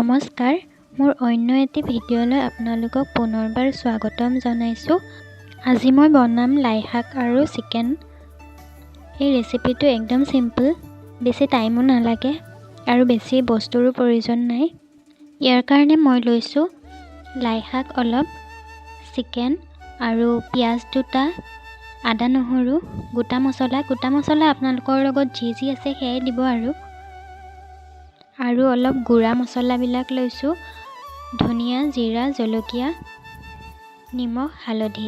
নমস্কাৰ, মোৰ অন্য এটি ভিডিঅ'লৈ আপোনালোকক পুনৰবাৰ স্বাগতম জনাইছোঁ। আজি মই বনাম লাই শাক আৰু চিকেন। এই ৰেচিপিটো একদম সিম্পল, বেছি টাইমো নালাগে আৰু বেছি বস্তুৰো প্ৰয়োজন নাই। ইয়াৰ কাৰণে মই লৈছোঁ লাই শাক অলপ, চিকেন আৰু পিঁয়াজ দুটা, আদা নহৰু, গোটা মছলা আপোনালোকৰ লগত যি আছে সেয়াই দিব আৰু অলপ গুড়া মছলাবিলাক লৈছোঁ, ধনিয়া, জিৰা, জলকীয়া, নিমখ, হালধি।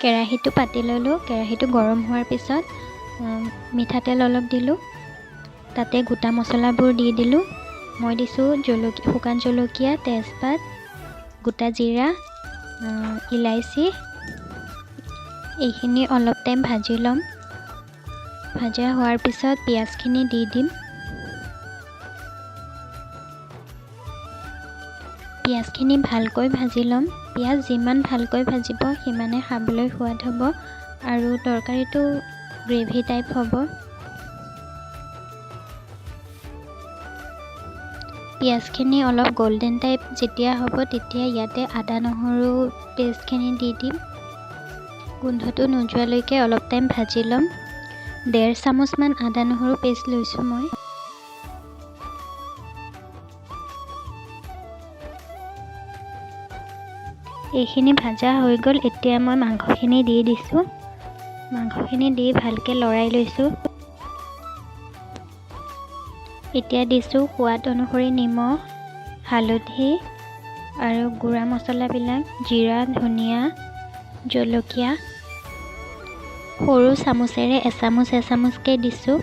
কেৰাহীটো পাতি ল'লোঁ। কেৰাহীটো গৰম হোৱাৰ পিছত মিঠাতেল অলপ দিলোঁ, তাতে গোটা মছলাবোৰ দি দিলোঁ। মই দিছোঁ শুকান জলকীয়া, তেজপাত, গোটা জিৰা, ইলাইচি। এইখিনি অলপ টাইম ভাজি ল'ম। ভাজা হোৱাৰ পিছত পিঁয়াজখিনি দি দিম। পিঁয়াজখিনি ভালকৈ ভাজি ল'ম। পিঁয়াজ যিমান ভালকৈ ভাজিব সিমানে খাবলৈ সোৱাদ হ'ব আৰু তৰকাৰীটো গ্ৰেভি টাইপ হ'ব। পিঁয়াজখিনি অলপ গল্ডেন টাইপ যেতিয়া হ'ব তেতিয়া ইয়াতে আদা নহৰু পেষ্টখিনি দি দিম। গোন্ধটো নোযোৱালৈকে অলপ টাইম ভাজি ল'ম। 1.5 চামুচমান আদা নহৰু পেষ্ট লৈছোঁ মই। এইখিনি ভাজা হৈ গ'ল। এতিয়া মই মাংসখিনি দি দিছোঁ। মাংসখিনি দি ভালকৈ লৰাই লৈছোঁ। এতিয়া দিছোঁ সোৱাদ অনুসৰি নিমখ, হালধি আৰু গুড়া মছলাবিলাক, জিৰা, ধনিয়া, জলকীয়া। সৰু চামুচেৰে এচামুচকৈ দিছোঁ।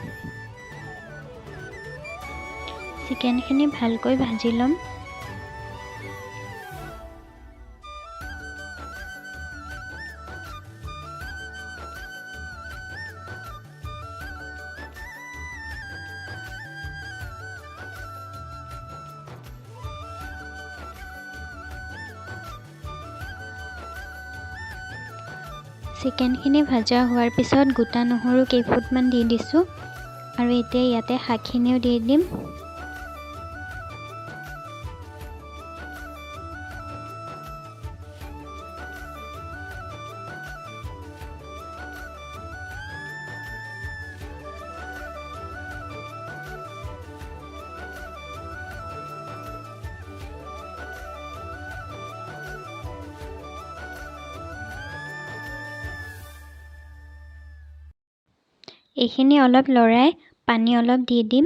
চিকেনখিনি ভালকৈ ভাজি ল'ম। চিকেনখিনি ভাজা হোৱাৰ পিছত গোটা নহৰু কেইফুটমান দি দিছোঁ আৰু এতিয়া ইয়াতে শাকখিনিও দি দিম। এইখিনি অলপ লৰাই পানী অলপ দি দিম।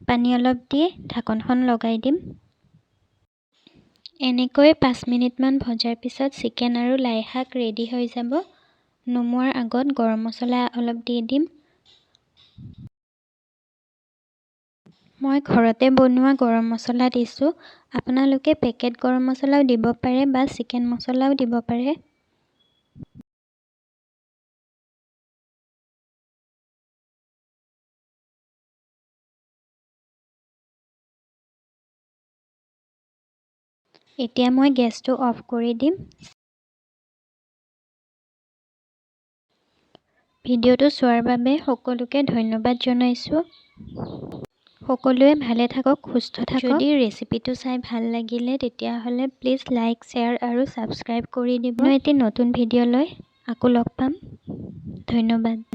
পানী অলপ দি ঢাকনখন লগাই দিম। এনেকৈ 5 মিনিটমান ভজাৰ পিছত চিকেন আৰু লাই শাক ৰেডি হৈ যাব। নমোৱাৰ আগত গৰম মছলা অলপ দি দিম। মই ঘৰতে বনোৱা গৰম মছলা দিছোঁ। আপোনালোকে পেকেট গৰম মছলাও দিব পাৰে বা চিকেন মছলাও দিব পাৰে। এতিয়া মই গেছটো অফ কৰি দিম। ভিডিঅ'টো চোৱাৰ বাবে সকলোকে ধন্যবাদ জনাইছোঁ। সকলোৱে ভালে থাকক, সুস্থ থাকক। যদি ৰেচিপিটো চাই ভাল লাগিলে তেতিয়াহ'লে প্লিজ লাইক, শ্বেয়াৰ আৰু ছাবস্ক্ৰাইব কৰি দিব। এটি নতুন ভিডিঅ'লৈ আকৌ লগ পাম। ধন্যবাদ।